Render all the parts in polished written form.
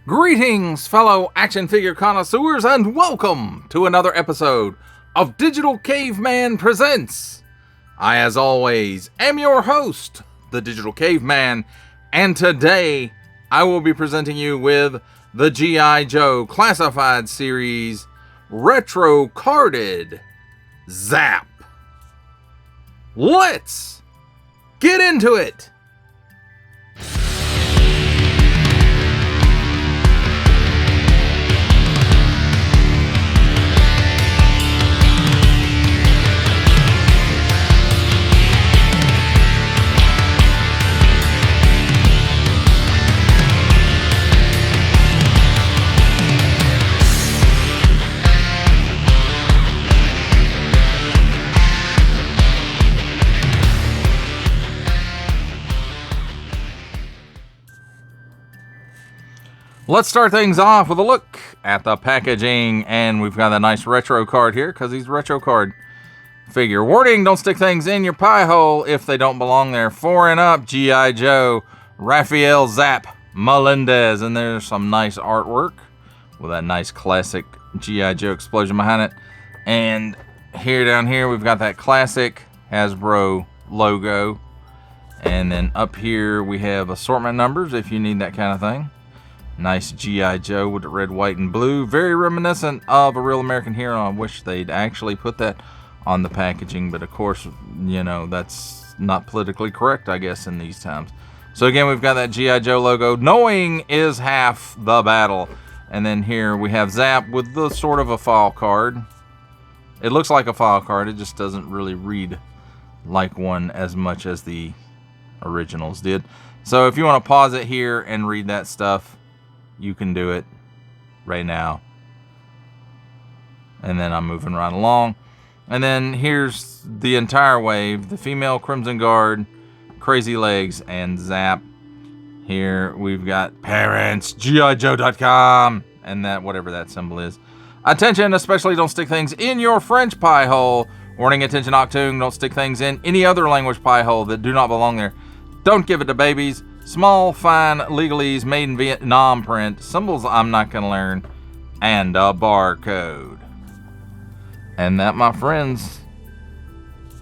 Greetings, fellow action figure connoisseurs, and welcome to another episode of Digital Caveman Presents. I, as always, am your host, the Digital Caveman, and today I will be presenting you with the G.I. Joe Classified Series Retro Carded Zap. Let's get into it! Let's start things off with a look at the packaging, and we've got a nice retro card here because he's a retro card figure. Warning, don't stick things in your pie hole if they don't belong there. 4 and up, G.I. Joe, Raphael Zap Melendez, and there's some nice artwork with that nice classic G.I. Joe explosion behind it. And here down here, we've got that classic Hasbro logo. And then up here, we have assortment numbers if you need that kind of thing. Nice G.I. Joe with the red, white, and blue. Very reminiscent of a Real American Hero. I wish they'd actually put that on the packaging. But, of course, you know, that's not politically correct, I guess, in these times. So, again, we've got that G.I. Joe logo. Knowing is half the battle. And then here we have Zap with the sort of a file card. It looks like a file card. It just doesn't really read like one as much as the originals did. So, if you want to pause it here and read that stuff, you can do it right now. And then I'm moving right along. And then here's the entire wave. The female Crimson Guard, Crazy Legs, and Zap. Here we've got parents, GIJoe.com, and that whatever that symbol is. Attention, especially don't stick things in your French pie hole. Warning, attention Octoon, don't stick things in any other language pie hole that do not belong there. Don't give it to babies. Small, fine, legalese, made in Vietnam print, symbols I'm not going to learn, and a barcode. And that, my friends,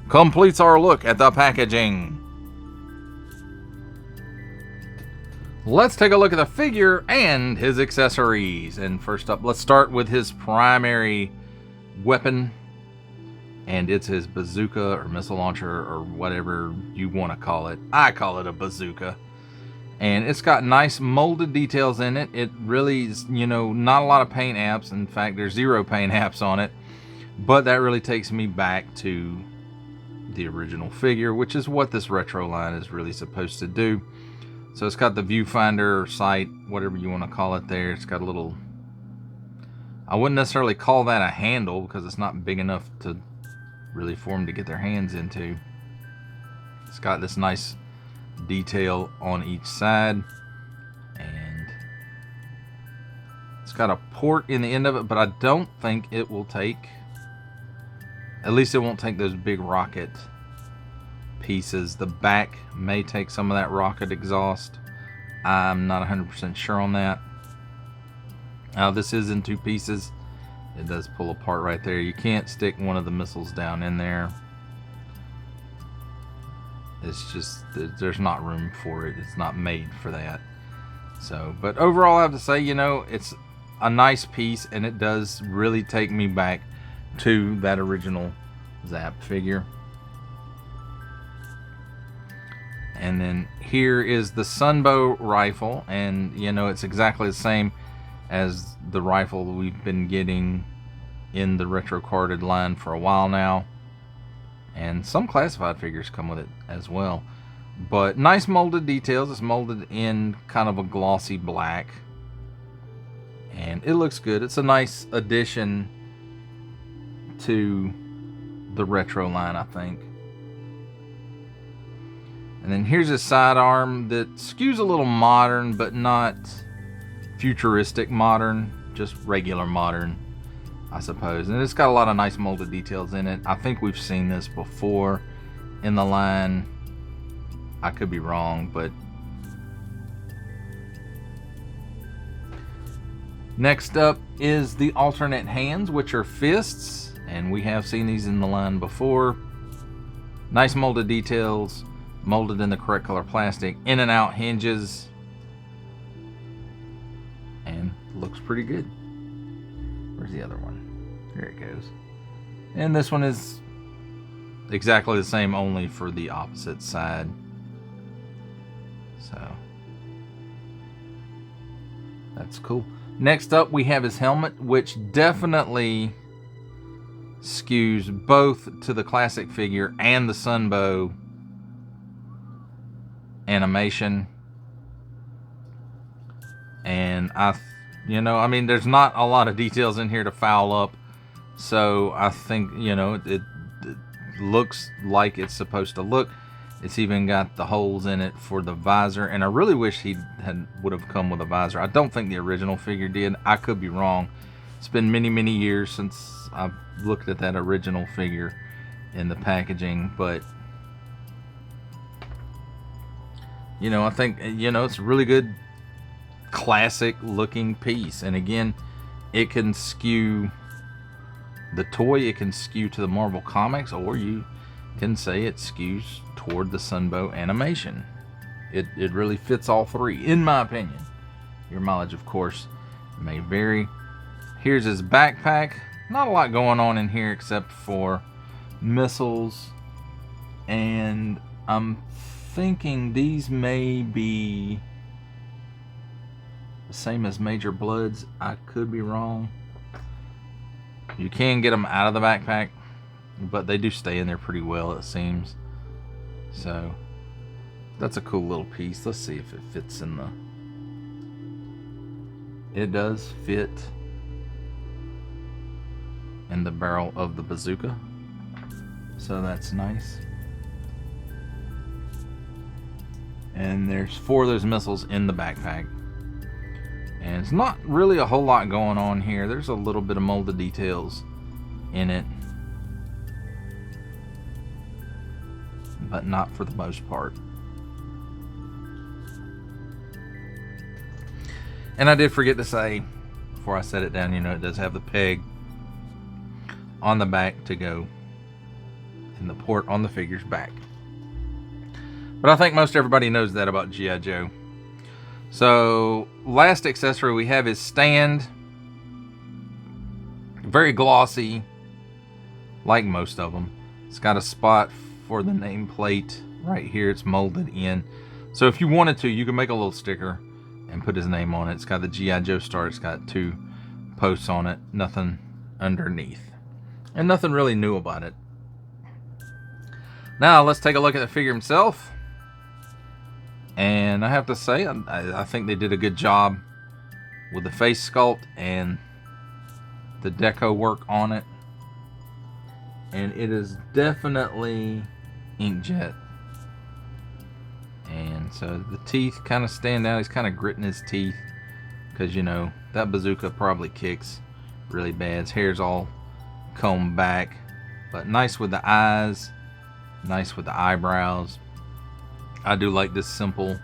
completes our look at the packaging. Let's take a look at the figure and his accessories. And first up, let's start with his primary weapon. And it's his bazooka or missile launcher or whatever you want to call it. I call it a bazooka. And it's got nice molded details in it. It really is, you know, not a lot of paint apps. In fact, there's 0 paint apps on it. But that really takes me back to the original figure, which is what this retro line is really supposed to do. So it's got the viewfinder, sight, whatever you want to call it there. It's got a little, I wouldn't necessarily call that a handle because it's not big enough to really for them to get their hands into. It's got this nice detail on each side, and it's got a port in the end of it, but I don't think it will take, at least it won't take those big rocket pieces. The back may take some of that rocket exhaust. I'm not 100% sure on that. Now this is in 2 pieces. It does pull apart right there. You can't stick one of the missiles down in there. It's just, there's not room for it. It's not made for that. So, but overall I have to say, you know, it's a nice piece, and it does really take me back to that original Zap figure. And then here is the Sunbow rifle, and you know, it's exactly the same as the rifle that we've been getting in the retro carded line for a while now. And some classified figures come with it as well. But nice molded details. It's molded in kind of a glossy black. And it looks good. It's a nice addition to the retro line, I think. And then here's a sidearm that skews a little modern, but not futuristic modern. Just regular modern, I suppose. And it's got a lot of nice molded details in it. I think we've seen this before in the line. I could be wrong, but Next up is the alternate hands, which are fists, and we have seen these in the line before. Nice molded details, molded in the correct color plastic, in and out hinges, and looks pretty good. Where's the other one? Here it goes. And this one is exactly the same, only for the opposite side. So that's cool. Next up, we have his helmet, which definitely skews both to the classic figure and the Sunbow animation. And I mean, there's not a lot of details in here to foul up, so I think, it looks like it's supposed to look. It's even got the holes in it for the visor, and I really wish he would have come with a visor. I don't think the original figure did. I could be wrong. It's been many, many years since I've looked at that original figure in the packaging, but I think it's a really good classic looking piece. And again, it can skew the toy, it can skew to the Marvel Comics, or you can say it skews toward the Sunbow animation. It really fits all three, in my opinion. Your mileage, of course, may vary. Here's his backpack. Not a lot going on in here except for missiles, and I'm thinking these may be the same as Major Blood's. I could be wrong. You can get them out of the backpack, but they do stay in there pretty well, it seems. So that's a cool little piece. Let's see if it fits in the... It does fit in the barrel of the bazooka, so that's nice. And there's 4 of those missiles in the backpack. And it's not really a whole lot going on here. There's a little bit of molded details in it, but not for the most part. And I did forget to say, before I set it down, it does have the peg on the back to go in the port on the figure's back. But I think most everybody knows that about G.I. Joe. So, last accessory we have is stand. Very glossy, like most of them. It's got a spot for the nameplate right here. It's molded in. So if you wanted to, you can make a little sticker and put his name on it. It's got the G.I. Joe star. It's got 2 posts on it. Nothing underneath. And nothing really new about it. Now, let's take a look at the figure himself. And I have to say, I think they did a good job with the face sculpt and the deco work on it. And it is definitely inkjet. And so the teeth kind of stand out. He's kind of gritting his teeth, because that bazooka probably kicks really bad. His hair's all combed back, but nice with the eyes, nice with the eyebrows. I do like this simple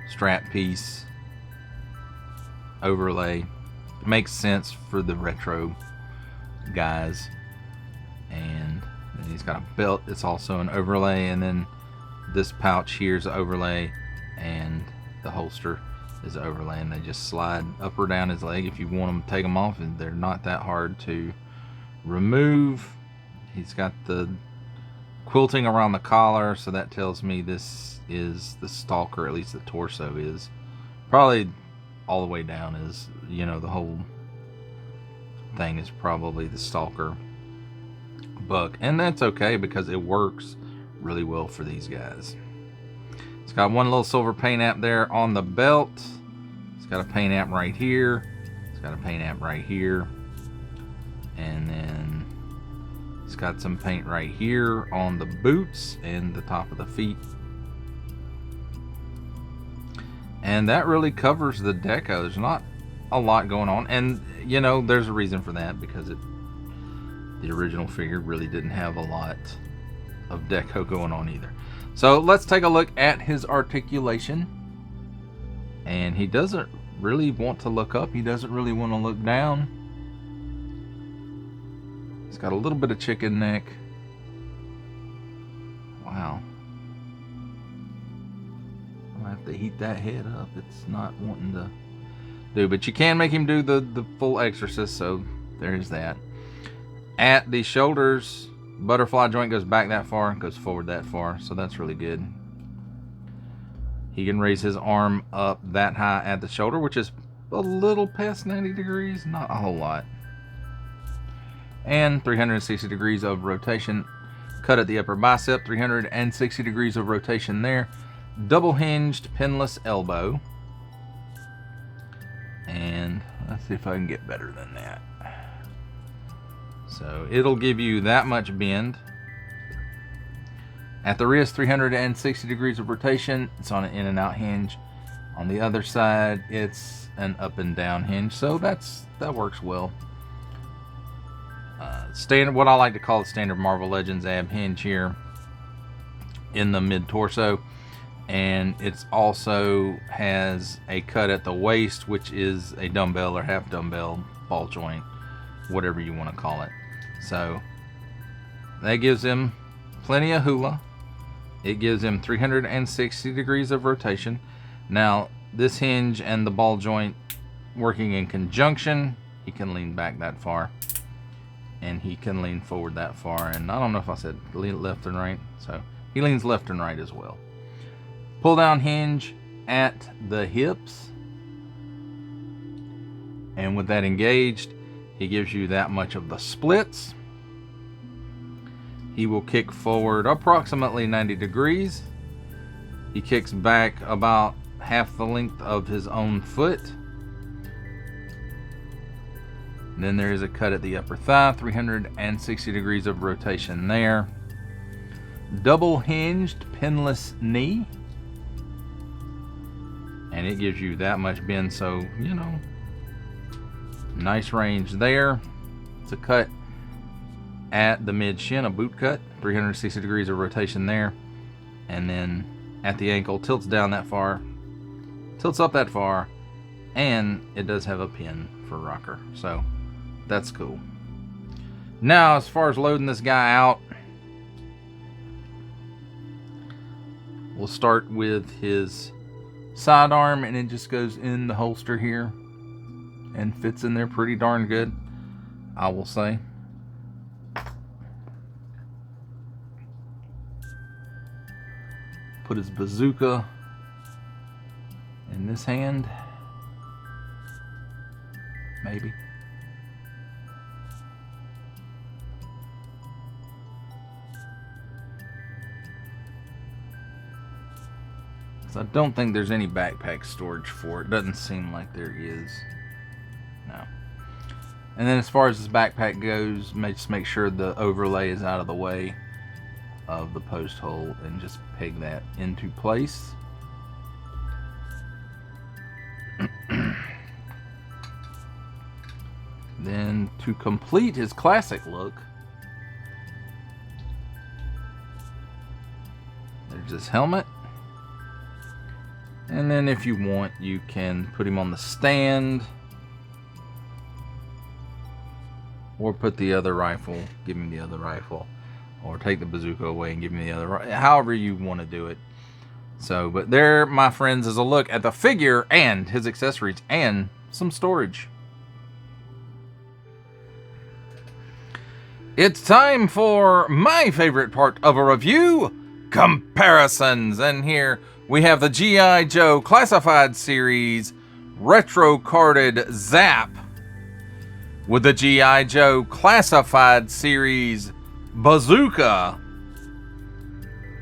strap piece overlay. It makes sense for the retro guys. And then he's got a belt. It's also an overlay, and then this pouch here is an overlay, and the holster is an overlay, and they just slide up or down his leg if you want them to take them off, and they're not that hard to remove. He's got the quilting around the collar, so that tells me this is the stalker. At least the torso is. Probably all the way down is, the whole thing is probably the stalker buck, and that's okay because it works really well for these guys. It's got one little silver paint app there on the belt. It's got a paint app right here. It's got a paint app right here, and then it's got some paint right here on the boots and the top of the feet. And that really covers the deco. There's not a lot going on, and there's a reason for that, because the original figure really didn't have a lot of deco going on either. So let's take a look at his articulation. And he doesn't really want to look up. He doesn't really want to look down. He's got a little bit of chicken neck. Wow. I'll have to heat that head up. It's not wanting to do, but you can make him do the full exorcist, so there's that. At the shoulders, butterfly joint goes back that far, goes forward that far, so that's really good. He can raise his arm up that high at the shoulder, which is a little past 90 degrees, not a whole lot. And 360 degrees of rotation. Cut at the upper bicep, 360 degrees of rotation there. Double hinged pinless elbow. And let's see if I can get better than that. So it'll give you that much bend. At the wrist, 360 degrees of rotation. It's on an in and out hinge. On the other side, it's an up and down hinge. So that works well. Standard, what I like to call the standard Marvel Legends ab hinge here in the mid torso, and it's also has a cut at the waist, which is a dumbbell or half dumbbell ball joint, whatever you want to call it. So that gives him plenty of hula. It gives him 360 degrees of rotation. Now this hinge and the ball joint working in conjunction, he can lean back that far. And he can lean forward that far. And I don't know if I said lean left and right. So he leans left and right as well. Pull down hinge at the hips. And with that engaged, he gives you that much of the splits. He will kick forward approximately 90 degrees. He kicks back about half the length of his own foot. And then there is a cut at the upper thigh, 360 degrees of rotation there. Double hinged pinless knee. And it gives you that much bend, so, you know, nice range there. It's a cut at the mid shin, a boot cut, 360 degrees of rotation there. And then at the ankle, tilts down that far, tilts up that far, and it does have a pin for rocker. So that's cool. Now, as far as loading this guy out, we'll start with his sidearm, and it just goes in the holster here and fits in there pretty darn good, I will say. Put his bazooka in this hand, maybe. I don't think there's any backpack storage for it. Doesn't seem like there is. No. And then as far as this backpack goes, just make sure the overlay is out of the way of the post hole and just peg that into place. Then to complete his classic look, there's his helmet. And then if you want, you can put him on the stand, or put the other rifle, give him the other rifle, or take the bazooka away and give him the other rifle, however you want to do it. So, but there, my friends, is a look at the figure and his accessories and some storage. It's time for my favorite part of a review, comparisons. And here we have the G.I. Joe Classified Series Retro Carded Zap with the G.I. Joe Classified Series Bazooka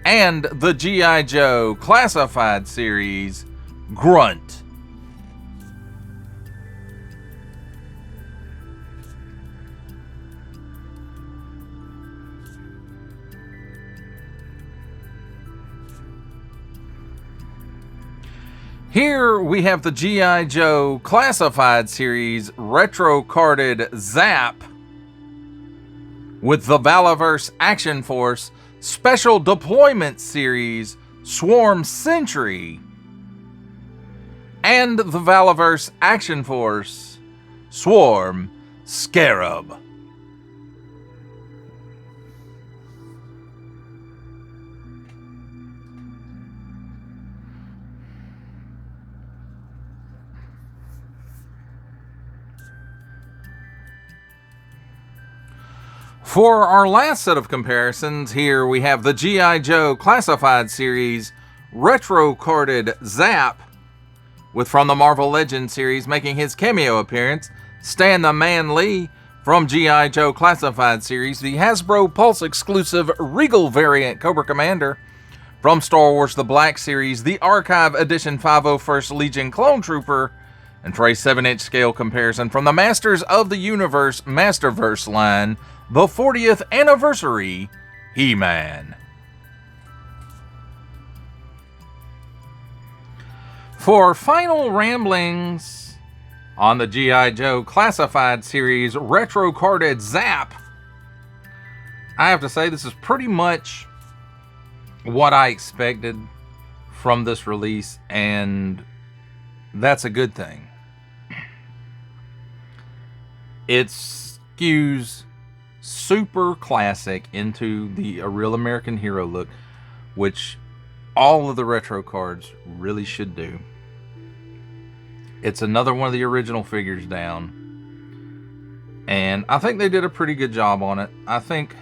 and the G.I. Joe Classified Series Grunt. Here we have the G.I. Joe Classified Series Retro Carded Zap with the Valaverse Action Force Special Deployment Series Swarm Sentry and the Valaverse Action Force Swarm Scarab. For our last set of comparisons, here we have the G.I. Joe Classified Series Retro Carded Zap, with from the Marvel Legends series making his cameo appearance, Stan the Man Lee. From G.I. Joe Classified Series, the Hasbro Pulse exclusive Regal variant Cobra Commander. From Star Wars The Black Series, the Archive Edition 501st Legion Clone Trooper. And for a 7-inch scale comparison from the Masters of the Universe Masterverse line, the 40th Anniversary He-Man. For final ramblings on the G.I. Joe Classified Series Retro Carded Zap, I have to say this is pretty much what I expected from this release, and that's a good thing. It skews super classic into the A Real American Hero look, which all of the retro cards really should do. It's another one of the original figures down, and I think they did a pretty good job on it. I think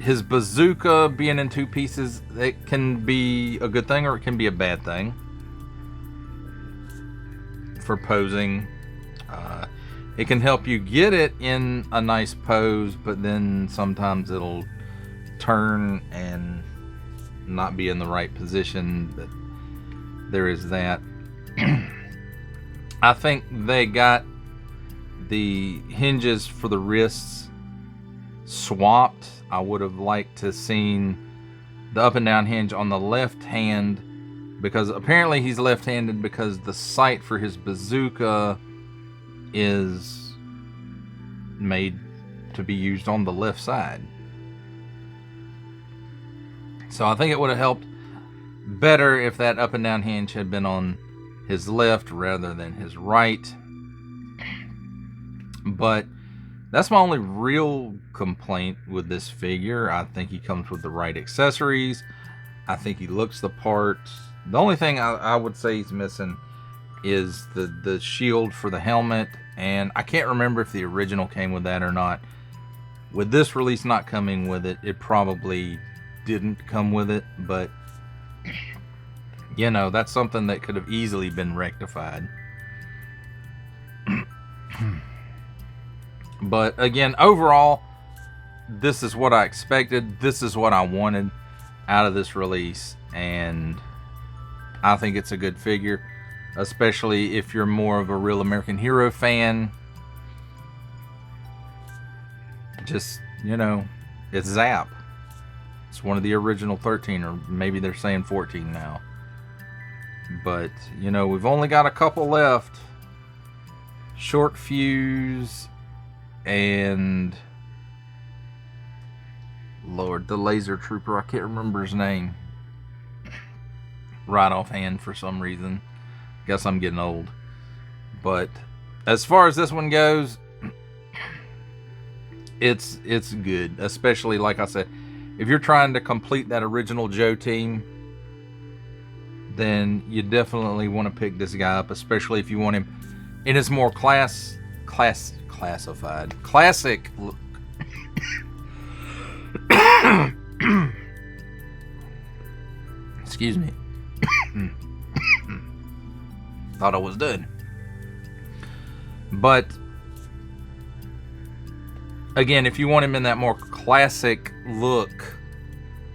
his bazooka being in two pieces, it can be a good thing or it can be a bad thing for posing. It can help you get it in a nice pose, but then sometimes it'll turn and not be in the right position. But there is that. I think they got the hinges for the wrists swapped. I would have liked to seen the up and down hinge on the left hand, because apparently he's left-handed because the sight for his bazooka is made to be used on the left side. So I think it would have helped better if that up and down hinge had been on his left rather than his right. But that's my only real complaint with this figure. I think he comes with the right accessories. I think he looks the part. The only thing I would say he's missing is the shield for the helmet, and I can't remember if the original came with that or not. With this release not coming with it, it probably didn't come with it, but you know, that's something that could have easily been rectified. But again, overall, this is what I expected. This is what I wanted out of this release, and I think it's a good figure, especially if you're more of a Real American Hero fan. Just, you know, it's Zap. It's one of the original 13, or maybe they're saying 14 now. But, you know, we've only got a couple left. Short Fuse and Lord, the Laser Trooper. I can't remember his name right offhand for some reason. Guess I'm getting old. But as far as this one goes, it's good. Especially, like I said, if you're trying to complete that original Joe team, then you definitely want to pick this guy up, especially if you want him in his more classified, classic look. Excuse me. Thought I was done. But again, if you want him in that more classic look,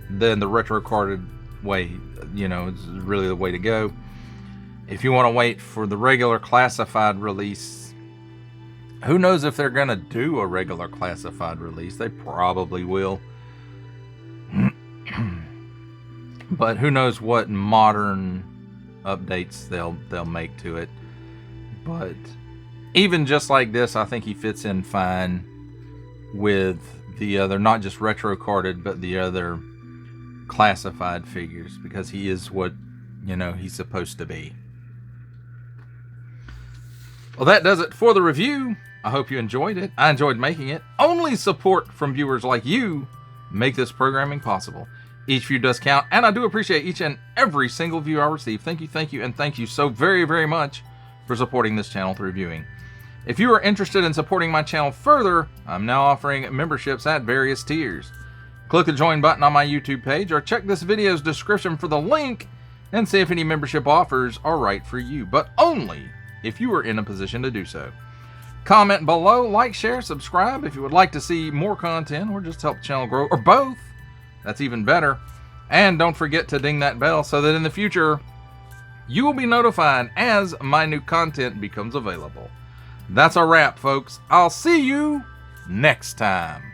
then the retro carded way, you know, is really the way to go. If you want to wait for the regular classified release, who knows if they're going to do a regular classified release. They probably will. But who knows what modern updates they'll make to it. But even just like this, I think he fits in fine with the other, not just retro carded, but the other classified figures, because he is what he's supposed to be. Well, that does it for the review. I hope you enjoyed it. I enjoyed making it. Only support from viewers like you make this programming possible. Each view does count, and I do appreciate each and every single view I receive. Thank you, and thank you so very, very much for supporting this channel through viewing. If you are interested in supporting my channel further, I'm now offering memberships at various tiers. Click the join button on my YouTube page or check this video's description for the link and see if any membership offers are right for you, but only if you are in a position to do so. Comment below, like, share, subscribe if you would like to see more content or just help the channel grow, or both. That's even better. And don't forget to ding that bell so that in the future you will be notified as my new content becomes available. That's a wrap, folks. I'll see you next time.